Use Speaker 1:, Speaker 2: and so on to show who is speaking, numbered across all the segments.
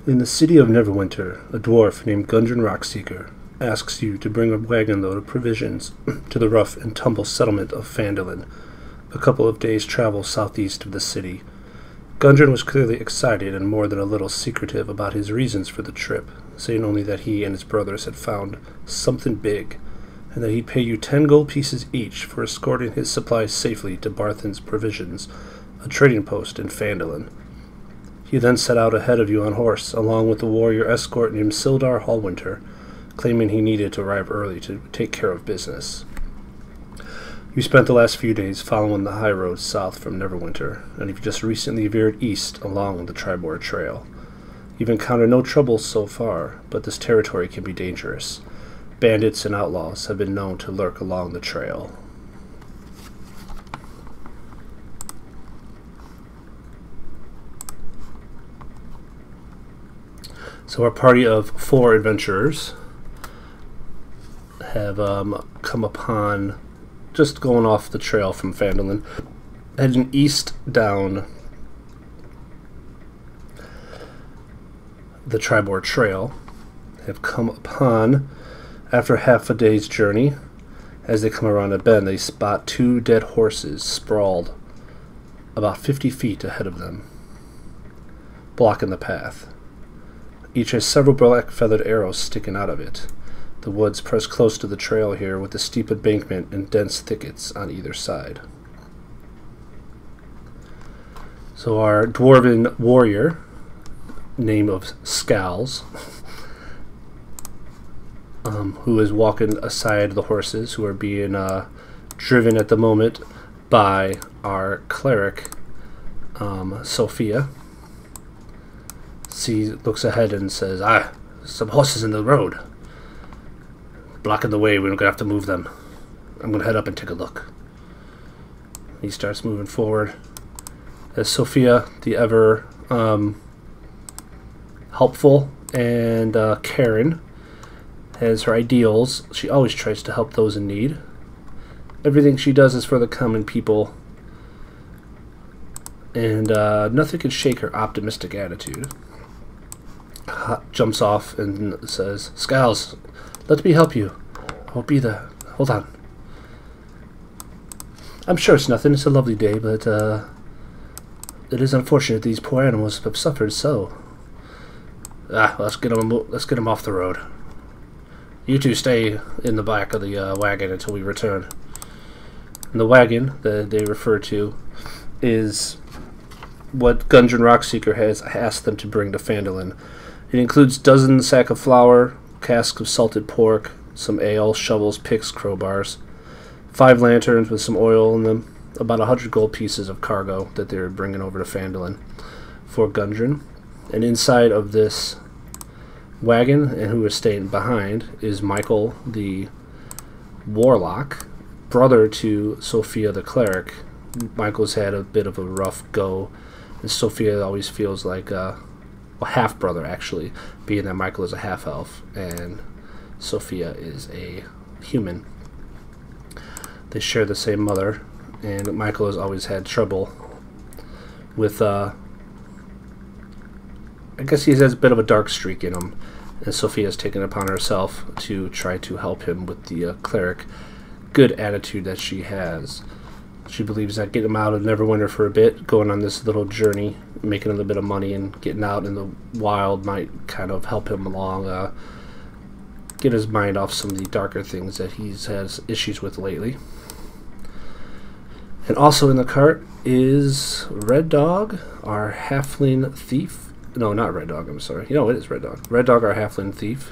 Speaker 1: In the city of Neverwinter, a dwarf named Gundren Rockseeker asks you to bring a wagon load of provisions to the rough and tumble settlement of Phandelver, a couple of days' travel southeast of the city. Gundren was clearly excited and more than a little secretive about his reasons for the trip, saying only that he and his brothers had found something big, and that he'd pay you 10 gold pieces each for escorting his supplies safely to Barthen's Provisions, a trading post in Phandelver. He then set out ahead of you on horse, along with a warrior escort named Sildar Hallwinter, claiming he needed to arrive early to take care of business. You spent the last few days following the high road south from Neverwinter, and you've just recently veered east along the Tribord Trail. You've encountered no trouble so far, but this territory can be dangerous. Bandits and outlaws have been known to lurk along the trail. So our party of 4 adventurers have come upon, just going off the trail from Phandelver, heading east down the Tribord Trail, have come upon, after half a day's journey, as they come around a bend, they spot 2 dead horses sprawled about 50 feet ahead of them, blocking the path. Each has several black feathered arrows sticking out of it. The woods press close to the trail here, with a steep embankment and dense thickets on either side. So our dwarven warrior, name of Scowls, who is walking aside the horses, who are being driven at the moment by our cleric, Sophia, looks ahead and says, some horses in the road. Blocking the way, we're going to have to move them. I'm going to head up and take a look. He starts moving forward. As Sophia, the ever helpful and caring, has her ideals. She always tries to help those in need. Everything she does is for the common people. And nothing can shake her optimistic attitude. Jumps off and says, Scowls, let me help you. I'll be there. Hold on. I'm sure it's nothing. It's a lovely day, but it is unfortunate these poor animals have suffered so. Let's get them off the road. You two stay in the back of the wagon until we return. And the wagon that they refer to is what Gundren Rockseeker has asked them to bring to Phandelver. It includes dozens sacks of flour, casks of salted pork, some ale, shovels, picks, crowbars, 5 lanterns with some oil in them, about 100 gold pieces of cargo that they're bringing over to Phandelver for Gundren. And inside of this wagon, and who is staying behind, is Michael the warlock, brother to Sophia the cleric. Michael's had a bit of a rough go, and Sophia always feels like half-brother, actually, being that Michael is a half-elf and Sophia is a human. They share the same mother, and Michael has always had trouble with, I guess he has a bit of a dark streak in him, and Sophia has taken it upon herself to try to help him with the cleric good attitude that she has. She believes that getting him out of Neverwinter for a bit, going on this little journey, making a little bit of money, and getting out in the wild might kind of help him along, get his mind off some of the darker things that he's has issues with lately. And also in the cart is Red Dog, our halfling thief. No, not Red Dog, I'm sorry. It is Red Dog. Red Dog, our halfling thief,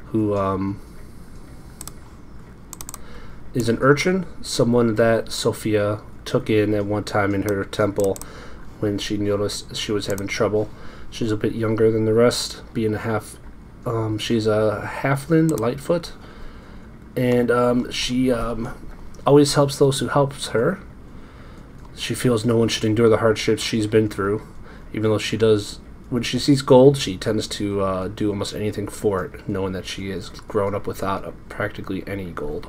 Speaker 1: who is an urchin, someone that Sophia took in at one time in her temple when she noticed she was having trouble. She's a bit younger than the rest, being she's a halfling, a Lightfoot, and she always helps those who helps her. She feels no one should endure the hardships she's been through, even though she does. When she sees gold, she tends to do almost anything for it, knowing that she has grown up without practically any gold.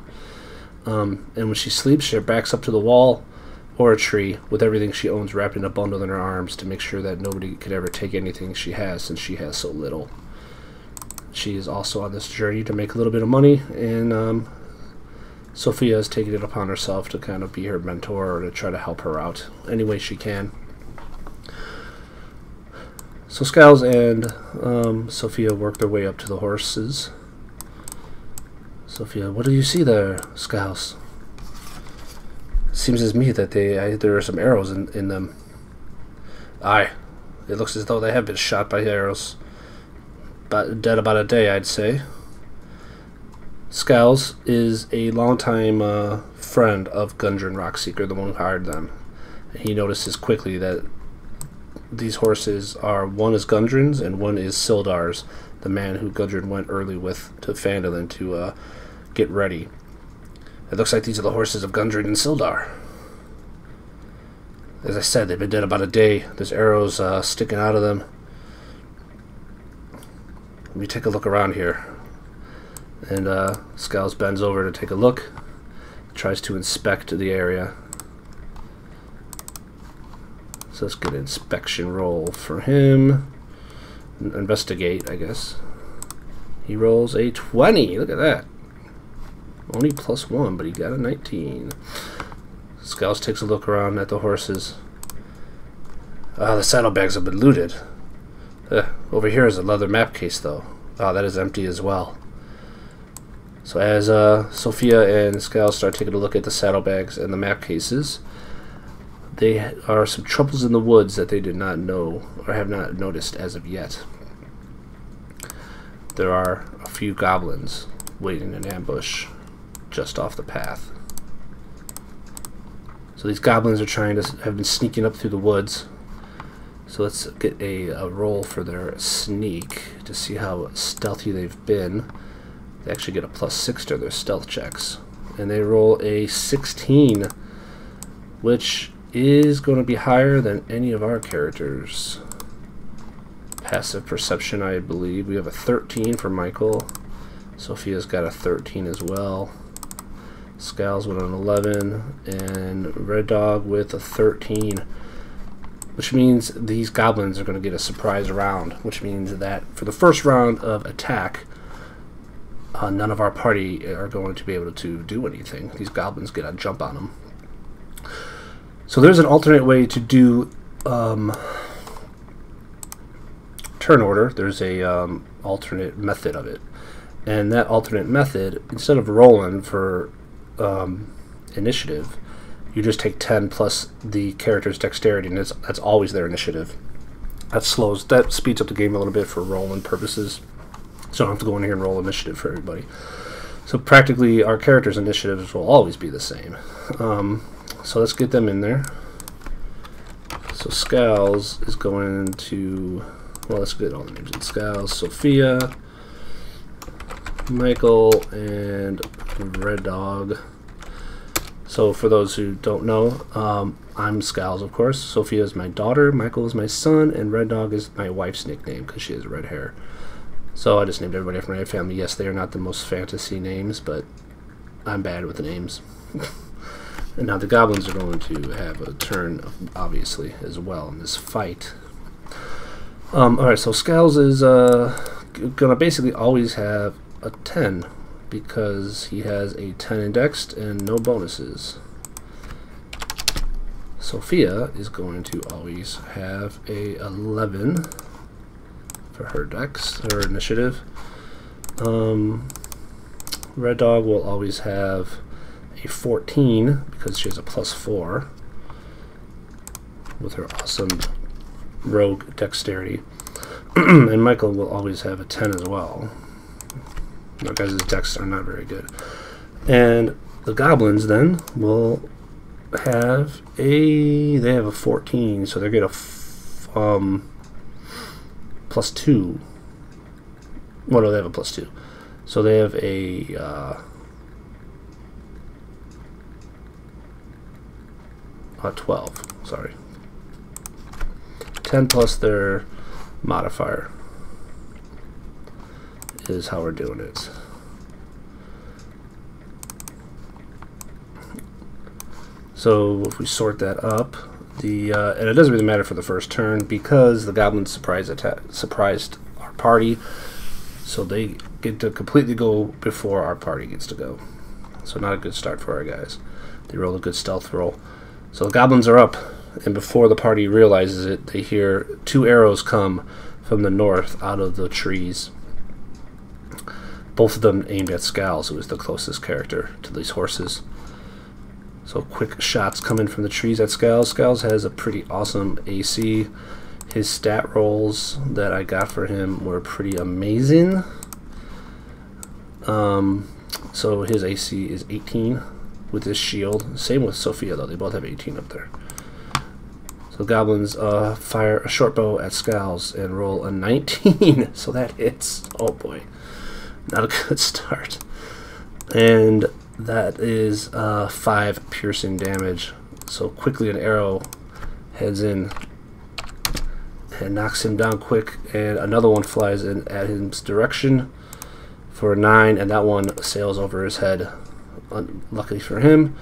Speaker 1: And when she sleeps, she backs up to the wall or a tree, with everything she owns wrapped in a bundle in her arms to make sure that nobody could ever take anything she has, since she has so little. She is also on this journey to make a little bit of money, and Sophia has taken it upon herself to kind of be her mentor, or to try to help her out any way she can. So Skiles and Sophia work their way up to the horses. Sophia, what do you see there, Skiles? Seems as me that there are some arrows in them. Aye, it looks as though they have been shot by arrows. But dead about a day, I'd say. Skiles is a longtime friend of Gundren Rockseeker, the one who hired them. He notices quickly that these horses are, one is Gundren's and one is Sildar's, the man who Gundren went early with to Phandalin to get ready. It looks like these are the horses of Gundren and Sildar. As I said, they've been dead about a day. There's arrows sticking out of them. Let me take a look around here. And Skiles bends over to take a look. Tries to inspect the area. So let's get an inspection roll for him. Investigate, I guess. He rolls a 20. Look at that. Only +1, but he got a 19. Skiles takes a look around at the horses. The saddlebags have been looted. Over here is a leather map case, though. That is empty as well. So as Sophia and Skiles start taking a look at the saddlebags and the map cases, there are some troubles in the woods that they did not know or have not noticed as of yet. There are a few goblins waiting in ambush just off the path. So these goblins have been sneaking up through the woods. So let's get a roll for their sneak to see how stealthy they've been. They actually get a +6 to their stealth checks. And they roll a 16, which is going to be higher than any of our characters. Passive perception, I believe. We have a 13 for Michael. Sophia's got a 13 as well. Skiles with an 11. And Red Dog with a 13. Which means these goblins are going to get a surprise round. Which means that for the first round of attack, none of our party are going to be able to do anything. These goblins get a jump on them. So there's an alternate way to do turn order. There's a alternate method of it, and that alternate method, instead of rolling for initiative, you just take 10 plus the character's dexterity, and that's always their initiative. That speeds up the game a little bit for rolling purposes. So I don't have to go in here and roll initiative for everybody. So practically our characters' initiatives will always be the same. So let's get them in there. So Skiles is going to, well, let's get all the names in. Skiles, Sophia, Michael, and Red Dog. So for those who don't know, I'm Skiles, of course. Sophia is my daughter, Michael is my son, and Red Dog is my wife's nickname because she has red hair. So I just named everybody after my family. Yes, they are not the most fantasy names, but I'm bad with the names. And now the goblins are going to have a turn, obviously, as well in this fight. Alright, so Skiles is going to basically always have a 10 because he has a 10 in Dex and no bonuses. Sophia is going to always have a 11 for her Dex, her initiative. Red Dog will always have a 14 because she has a +4 with her awesome rogue dexterity. And Michael will always have a 10 as well. Our guys' dex are not very good. And the goblins then will have a 14, so they get a +2. Well, no, they have a +2. So they have a 12, sorry. 10 plus their modifier is how we're doing it. So if we sort that up, and it doesn't really matter for the first turn because the goblins surprised our party, so they get to completely go before our party gets to go. So not a good start for our guys. They roll a good stealth roll. So the goblins are up, and before the party realizes it, they hear 2 arrows come from the north out of the trees. Both of them aimed at Scowls, who is the closest character to these horses. So quick shots come in from the trees at Scowls. Scowls has a pretty awesome AC. His stat rolls that I got for him were pretty amazing. So his AC is 18 with his shield. Same with Sophia, though. They both have 18 up there. So goblins fire a short bow at Scowls and roll a 19. So that hits. Oh boy. Not a good start. And that is 5 piercing damage. So quickly an arrow heads in and knocks him down quick, and another one flies in at his direction for a 9, and that one sails over his head, luckily for him.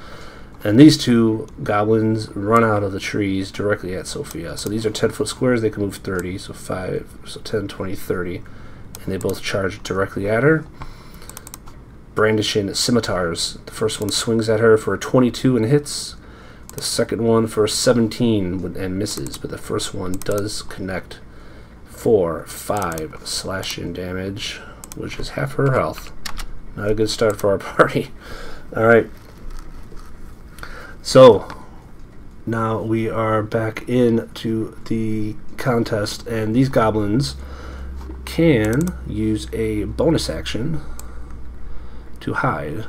Speaker 1: And these 2 goblins run out of the trees directly at Sophia. So these are 10-foot squares. They can move 30, so 5, so 10, 20, 30. And they both charge directly at her, brandishing scimitars. The first one swings at her for a 22 and hits. The second one for a 17 and misses, but the first one does connect for 5 slashing damage, which is half her health. Not a good start for our party. Alright. So, now we are back into the contest, and these goblins can use a bonus action to hide.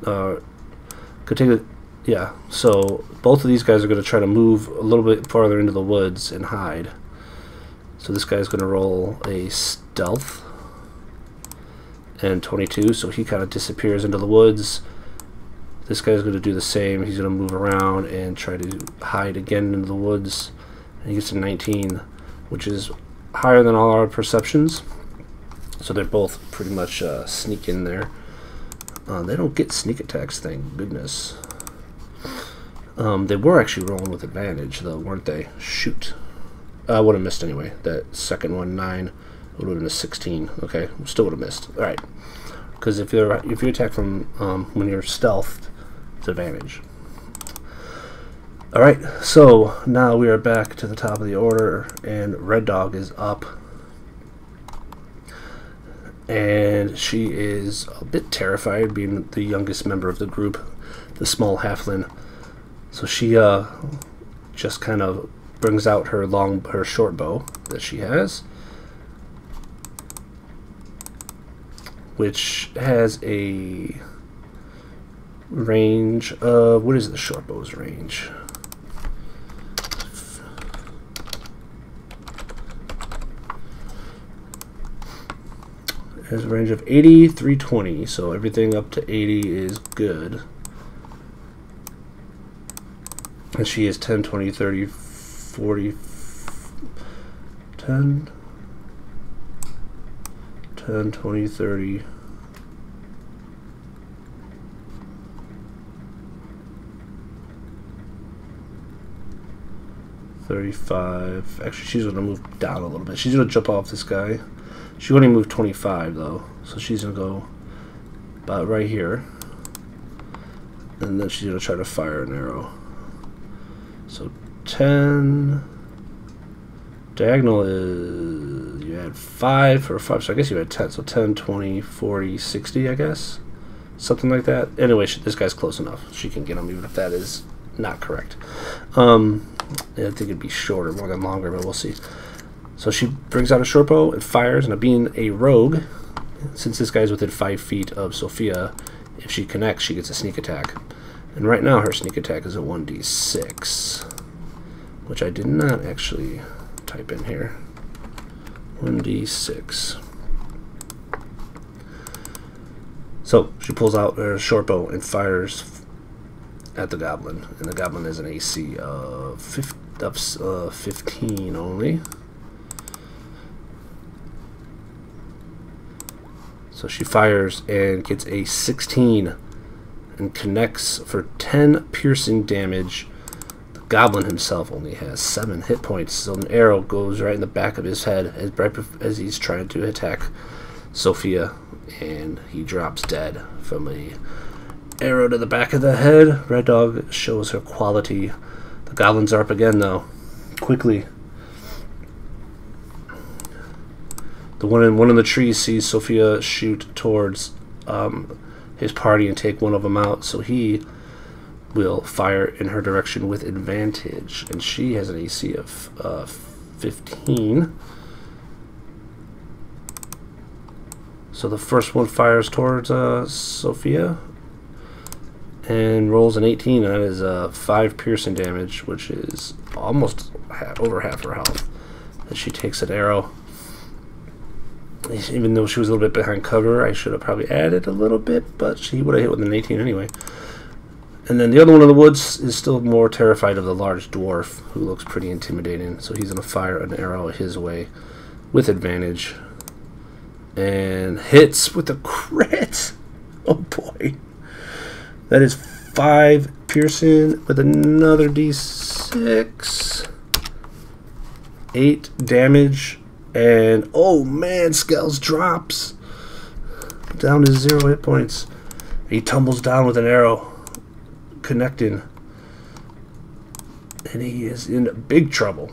Speaker 1: Could take a, yeah, so both of these guys are going to try to move a little bit farther into the woods and hide. So this guy's going to roll a stealth and 22, so he kind of disappears into the woods. This guy's going to do the same. He's going to move around and try to hide again into the woods, and he gets a 19, which is higher than all our perceptions. So they're both pretty much sneak in there. They don't get sneak attacks, thank goodness. They were actually rolling with advantage, though, weren't they? Shoot. I would have missed anyway. That second one, 9, would have been a 16. Okay, still would have missed. All right, because if you attack from when you're stealthed, it's advantage. All right, so now we are back to the top of the order, and Red Dog is up, and she is a bit terrified, being the youngest member of the group, the small halfling. So she just kind of brings out her short bow that she has, which has a range of, what is the short bow's range? It has a range of 80, 320, so everything up to 80 is good. And she is 10, 20, 30, 40, 10, 20, 30, 35. Actually, she's going to move down a little bit. She's going to jump off this guy. She only moved 25 though, so she's going to go about right here. And then she's going to try to fire an arrow. So 10, diagonal is, you had 5 for 5, so I guess you had 10, so 10, 20, 40, 60, I guess, something like that. Anyway, this guy's close enough. She can get him, even if that is not correct. I think it'd be shorter more than longer, but we'll see. So she brings out a short bow and fires, and being a rogue, since this guy's within 5 feet of Sophia, if she connects, she gets a sneak attack. And right now her sneak attack is a 1d6, which I did not actually type in here. 1d6. So she pulls out her short bow and fires at the goblin, and the goblin has an AC of 15 only. So she fires and gets a 16 and connects for 10 piercing damage. The goblin himself only has 7 hit points, so an arrow goes right in the back of his head as he's trying to attack Sophia, and he drops dead from a arrow to the back of the head. Red Dog shows her quality. The goblins are up again, though. Quickly. The one in the trees sees Sophia shoot towards his party and take one of them out, so he will fire in her direction with advantage. And she has an AC of 15. So the first one fires towards Sophia and rolls an 18. That is 5 piercing damage, which is almost over half her health. And she takes an arrow. Even though she was a little bit behind cover, I should have probably added a little bit, but she would have hit with an 18 anyway. And then the other one in the woods is still more terrified of the large dwarf, who looks pretty intimidating. So he's going to fire an arrow his way with advantage. And hits with a crit. Oh boy. That is 5 piercing with another d6. 8 damage. And oh man, Skells drops down to 0 hit points. He tumbles down with an arrow connecting. And he is in big trouble.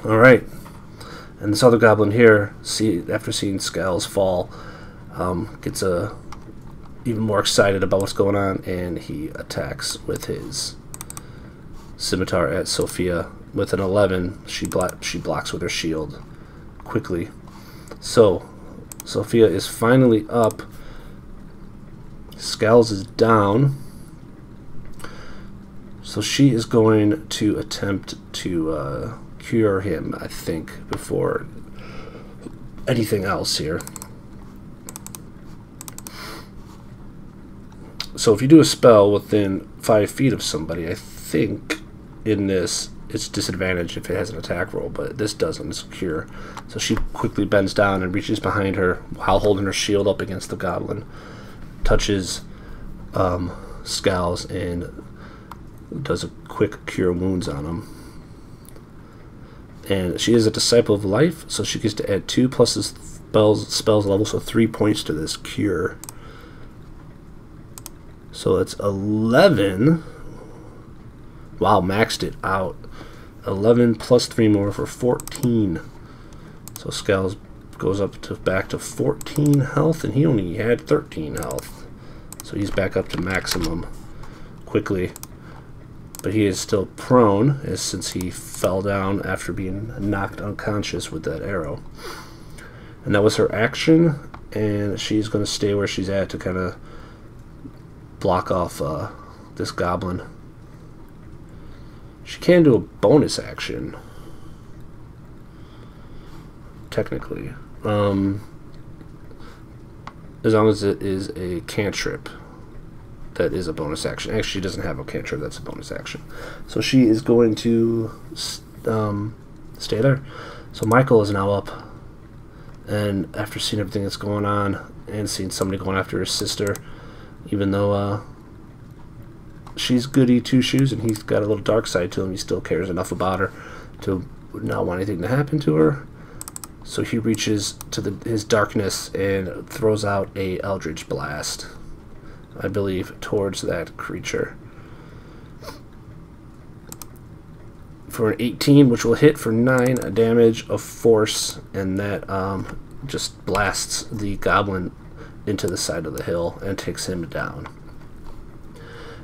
Speaker 1: Alright. And this other goblin here, after seeing Skells fall, gets even more excited about what's going on, and he attacks with his scimitar at Sophia. With an 11, she blocks with her shield quickly. So Sophia is finally up. Skells is down. So she is going to attempt to cure him, I think, before anything else here. So if you do a spell within 5 feet of somebody, I think in this it's disadvantaged if it has an attack roll, but this doesn't. It's a cure. So she quickly bends down and reaches behind her while holding her shield up against the goblin. Touches Skells and does a quick cure wounds on him. And she is a disciple of life, so she gets to add 2 plus his spells level, so 3 points to this cure. So it's 11. Wow, maxed it out. 11 plus 3 more for 14. So Skells goes up to back to 14 health, and he only had 13 health. So he's back up to maximum quickly. But he is still prone, since he fell down after being knocked unconscious with that arrow. And that was her action, and she's going to stay where she's at to kind of block off this goblin. She can do a bonus action, technically, as long as it is a cantrip. That is a bonus action. Actually, she doesn't have a cantrip. That's a bonus action. So she is going to stay there. So Michael is now up, and after seeing everything that's going on and seeing somebody going after his sister, even though she's goody two-shoes and he's got a little dark side to him, he still cares enough about her to not want anything to happen to her. So he reaches to his darkness and throws out a Eldritch Blast, I believe, towards that creature. For an 18, which will hit for 9 damage of force, and that just blasts the goblin into the side of the hill and takes him down.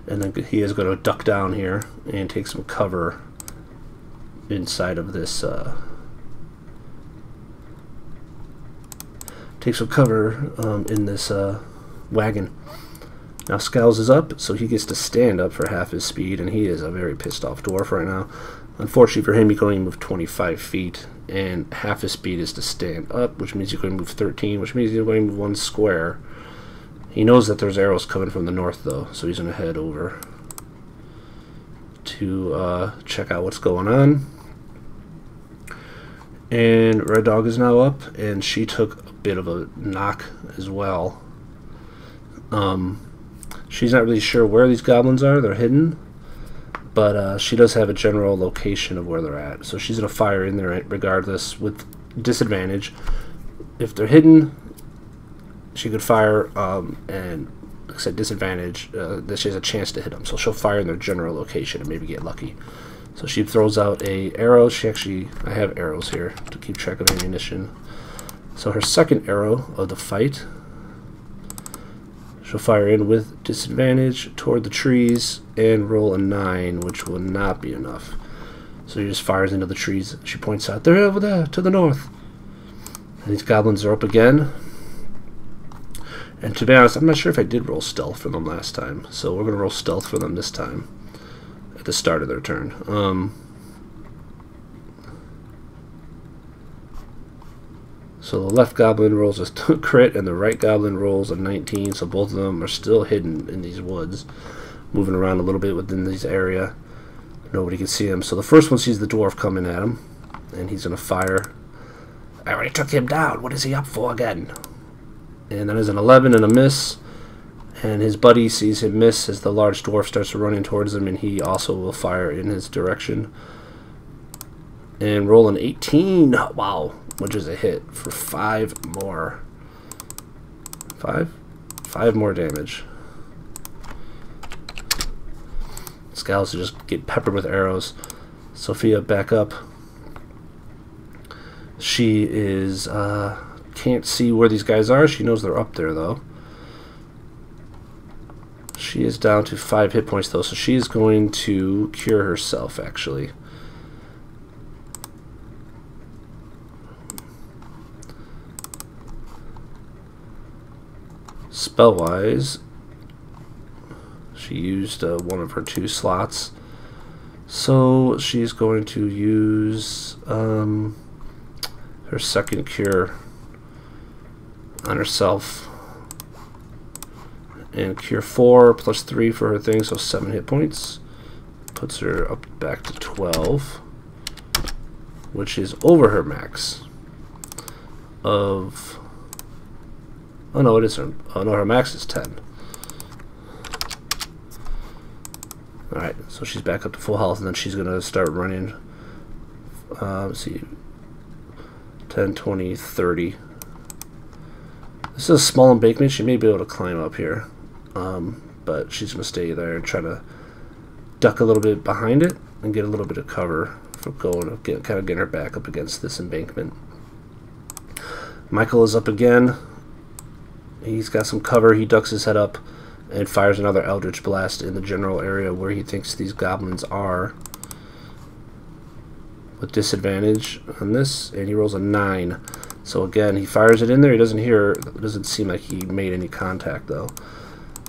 Speaker 1: And then he is going to duck down here and take some cover inside of this. Take some cover in this wagon. Now Skells is up, so he gets to stand up for half his speed, and he is a very pissed off dwarf right now. Unfortunately for him, he can only move 25 feet, and half his speed is to stand up, which means you're going to move 13, which means you're going to move 1 square. He knows that there's arrows coming from the north, though, so he's going to head over to check out what's going on. And Red Dog is now up, and she took a bit of a knock as well. She's not really sure where these goblins are. They're hidden. But she does have a general location of where they're at. So she's going to fire in there regardless with disadvantage. If they're hidden, she could fire, and like I said, disadvantage, that she has a chance to hit them. So she'll fire in their general location and maybe get lucky. So she throws out a arrow. I have arrows here to keep track of ammunition. So her second arrow of the fight, she'll fire in with disadvantage toward the trees and roll a 9, which will not be enough. So she just fires into the trees. She points out, they're over there to the north. And these goblins are up again. And to be honest, I'm not sure if I did roll stealth for them last time. So we're going to roll stealth for them this time at the start of their turn. So the left goblin rolls a crit and the right goblin rolls a 19. So both of them are still hidden in these woods, moving around a little bit within this area. Nobody can see him. So the first one sees the dwarf coming at him, and he's going to fire. I already took him down. What is he up for again? And then there's an 11 and a miss. And his buddy sees him miss as the large dwarf starts running towards him, and he also will fire in his direction. And roll an 18. Wow. Which is a hit for 5 more. 5 more damage. Scouts just get peppered with arrows. Sophia, back up. She is can't see where these guys are. She knows they're up there though. She is down to 5 hit points though, so she is going to cure herself actually. Spell-wise, she used one of her 2 slots, so she's going to use her second cure on herself and cure 4 plus 3 for her thing, so 7 hit points. Puts her up back to 12, which is over her max of... Oh no, it isn't. Oh no, her max is 10. Alright, so she's back up to full health, and then she's going to start running. Let's see. 10, 20, 30. This is a small embankment. She may be able to climb up here. But she's going to stay there and try to duck a little bit behind it and get a little bit of cover for kind of getting her back up against this embankment. Michael is up again. He's got some cover. He ducks his head up and fires another Eldritch Blast in the general area where he thinks these goblins are, with disadvantage on this, and he rolls a 9. So again, he fires it in there. He doesn't hear. It doesn't seem like he made any contact though.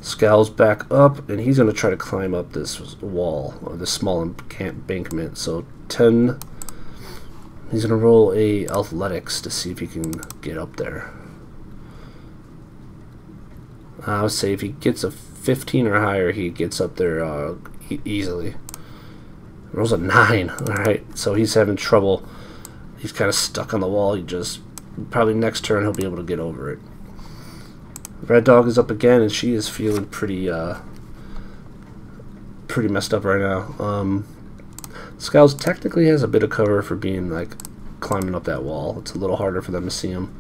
Speaker 1: Scowls back up, and he's going to try to climb up this wall or this small embankment. So 10. He's going to roll a athletics to see if he can get up there. I would say if he gets a 15 or higher, he gets up there easily. Rolls a 9. Alright, so he's having trouble. He's kind of stuck on the wall. He just, probably next turn he'll be able to get over it. Red Dog is up again, and she is feeling pretty messed up right now. Scowls technically has a bit of cover for being like climbing up that wall. It's a little harder for them to see him.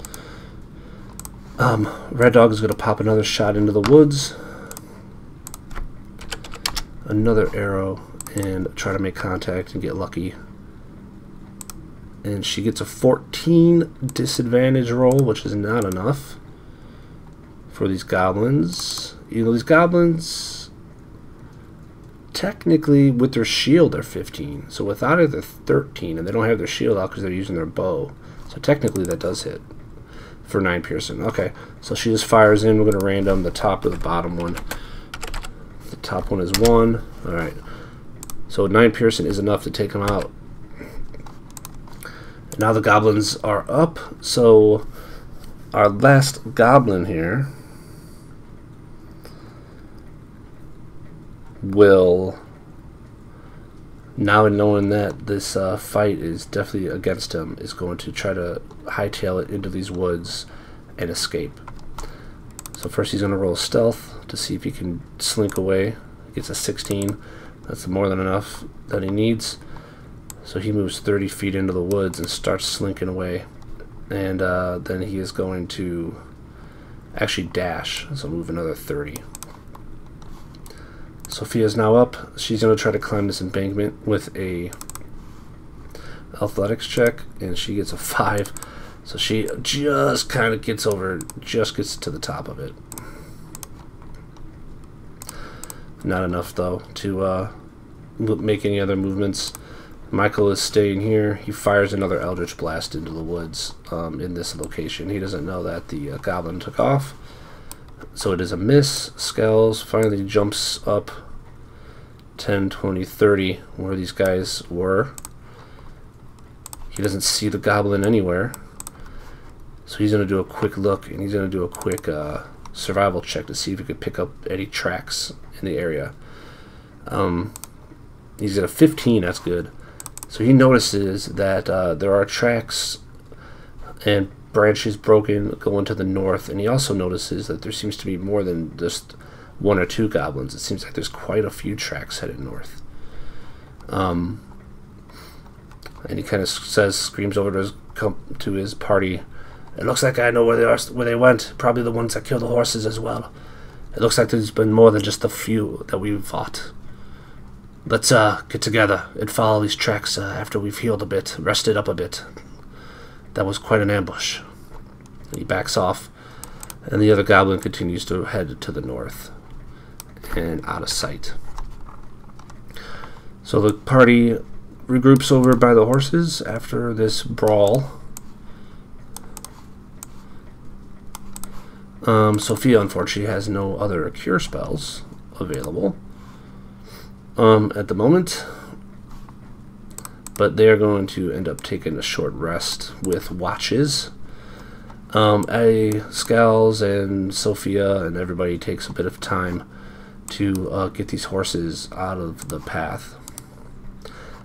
Speaker 1: Red Dog is going to pop another shot into the woods. Another arrow, and try to make contact and get lucky. And she gets a 14 disadvantage roll, which is not enough for these goblins. You know, these goblins technically with their shield are 15, so without it they're 13, and they don't have their shield out because they're using their bow, so technically that does hit for 9 piercing. Okay, so she just fires in. We're going to random the top or the bottom one. The top one is 1. Alright, so 9 piercing is enough to take them out. Now the goblins are up, so our last goblin here will, now knowing that this fight is definitely against him, is going to try to hightail it into these woods and escape. So first he's going to roll stealth to see if he can slink away. He gets a 16. That's more than enough that he needs. So he moves 30 feet into the woods and starts slinking away. And then he is going to actually dash, so move another 30. Sophia's now up. She's going to try to climb this embankment with a athletics check, and she gets a 5. So she just kind of gets over, just gets to the top of it. Not enough, though, to make any other movements. Michael is staying here. He fires another Eldritch Blast into the woods in this location. He doesn't know that the goblin took off. So it is a miss. Scales finally jumps up 10, 20, 30 where these guys were. He doesn't see the goblin anywhere. So he's going to do a quick look, and he's going to do a quick survival check to see if he could pick up any tracks in the area. He's at a 15, that's good. So he notices that there are tracks and branches broken going to the north, and he also notices that there seems to be more than just 1 or 2 goblins. It seems like there's quite a few tracks headed north. And he kind of screams over to his party, "It looks like I know where they went. Probably the ones that killed the horses as well. It looks like there's been more than just the few that we've fought. Let's get together and follow these tracks after we've healed a bit, rested up a bit. That was quite an ambush." He backs off, and the other goblin continues to head to the north and out of sight. So the party regroups over by the horses after this brawl. Sophia, unfortunately, has no other cure spells available at the moment, but they are going to end up taking a short rest with watches. Scales and Sophia and everybody takes a bit of time to get these horses out of the path,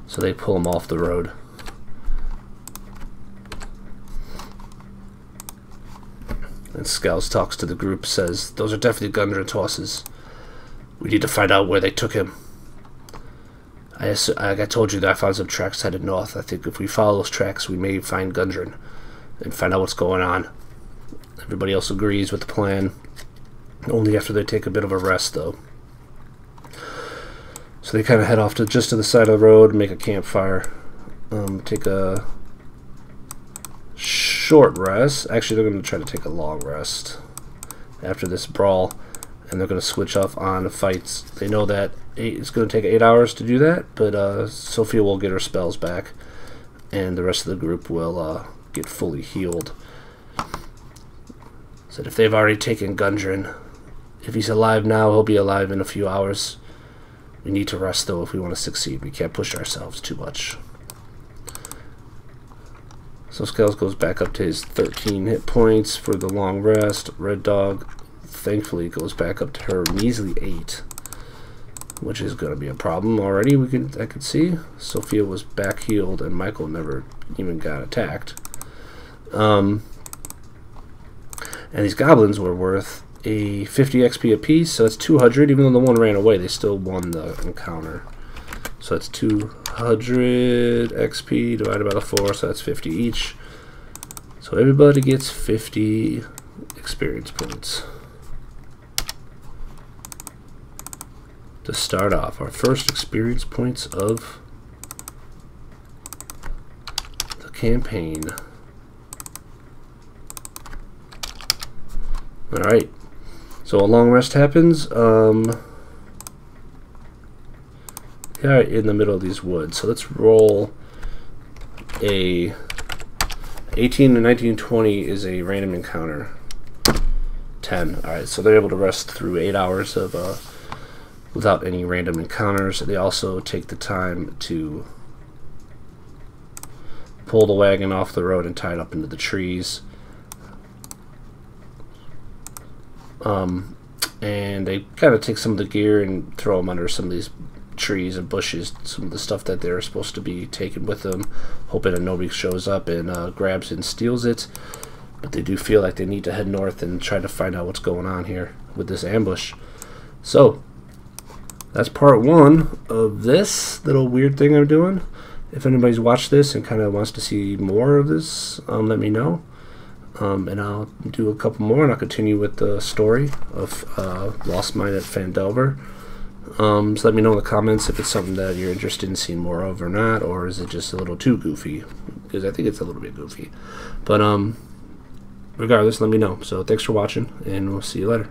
Speaker 1: so they pull them off the road. And Scales talks to the group, says, "Those are definitely Gundren's horses. We need to find out where they took him. Like I told you that I found some tracks headed north. I think if we follow those tracks, we may find Gundren and find out what's going on." Everybody else agrees with the plan, only after they take a bit of a rest, though. So they kind of head off to just to the side of the road, make a campfire, take a short rest. Actually, they're going to try to take a long rest after this brawl, and they're going to switch off on fights. They know that it's going to take 8 hours to do that, but Sophia will get her spells back, and the rest of the group will get fully healed. Said if they've already taken Gundren, if he's alive now, he'll be alive in a few hours. We need to rest, though, if we want to succeed. We can't push ourselves too much. So Scales goes back up to his 13 hit points for the long rest. Red Dog, thankfully, goes back up to her measly 8, which is going to be a problem already. I could see Sophia was back healed, and Michael never even got attacked. And these goblins were worth a 50 XP apiece, so that's 200. Even though the one ran away, they still won the encounter. So that's 200 XP divided by the 4, so that's 50 each. So everybody gets 50 experience points. To start off, our first experience points of the campaign. Alright, so a long rest happens. Yeah, in the middle of these woods. So let's roll a 18 to 19, 20 is a random encounter. 10. Alright, so they're able to rest through 8 hours of without any random encounters. They also take the time to pull the wagon off the road and tie it up into the trees. And they kind of take some of the gear and throw them under some of these trees and bushes, some of the stuff that they're supposed to be taking with them, hoping that nobody shows up and grabs it and steals it. But they do feel like they need to head north and try to find out what's going on here with this ambush. So that's part 1 of this little weird thing I'm doing. If anybody's watched this and kind of wants to see more of this, let me know. And I'll do a couple more, and I'll continue with the story of Lost Mine of Phandelver. So let me know in the comments if it's something that you're interested in seeing more of or not, or is it just a little too goofy? Because I think it's a little bit goofy. But regardless, let me know. So thanks for watching, and we'll see you later.